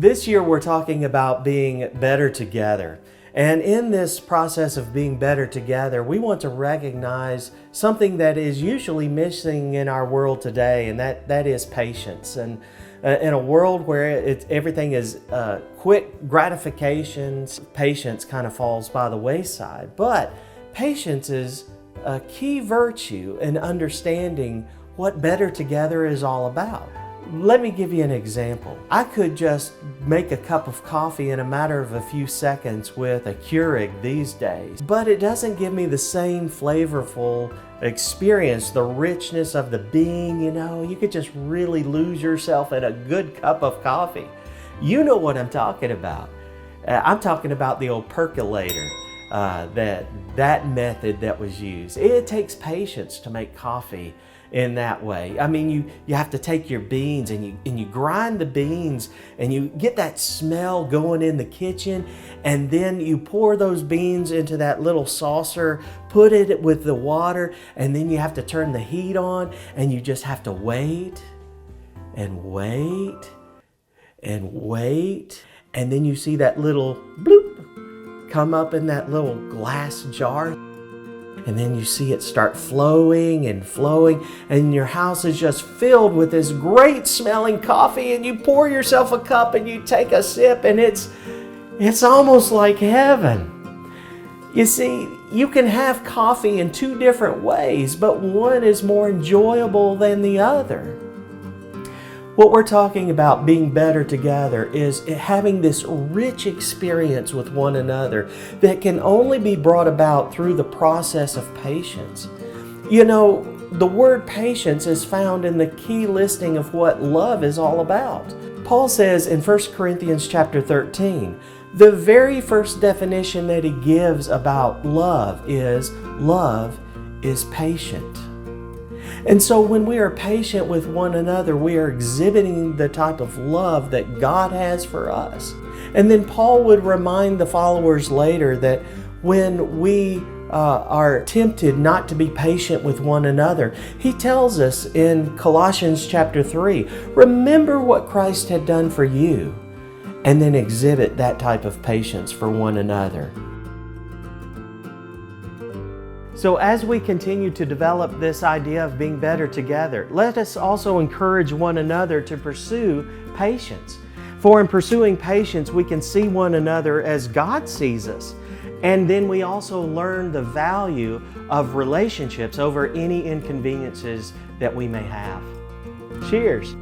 This year we're talking about being better together. And in this process of being better together, we want to recognize something that is usually missing in our world today, and that is patience. And in a world where everything is quick gratifications, patience kind of falls by the wayside. But patience is a key virtue in understanding what better together is all about. Let me give you an example. I could just make a cup of coffee in a matter of a few seconds with a Keurig these days, but it doesn't give me the same flavorful experience, the richness of the bean. You could just really lose yourself in a good cup of coffee. You know what I'm talking about. I'm talking about the old percolator, that method that was used. It takes patience to make coffee in that way. I mean, you have to take your beans and you grind the beans and you get that smell going in the kitchen, and then you pour those beans into that little saucer, put it with the water, and then you have to turn the heat on, and you just have to wait and wait and wait, and then you see that little bloop come up in that little glass jar. And then you see it start flowing and flowing, and your house is just filled with this great smelling coffee, and you pour yourself a cup and you take a sip, and it's almost like heaven. You see, you can have coffee in two different ways, but one is more enjoyable than the other. What we're talking about being better together is having this rich experience with one another that can only be brought about through the process of patience. The word patience is found in the key listing of what love is all about. Paul says in 1 Corinthians chapter 13, the very first definition that he gives about love is patient. And so when we are patient with one another, we are exhibiting the type of love that God has for us. And then Paul would remind the followers later that when we are tempted not to be patient with one another, he tells us in Colossians chapter 3, remember what Christ had done for you, and then exhibit that type of patience for one another. So as we continue to develop this idea of being better together, let us also encourage one another to pursue patience. For in pursuing patience, we can see one another as God sees us. And then we also learn the value of relationships over any inconveniences that we may have. Cheers!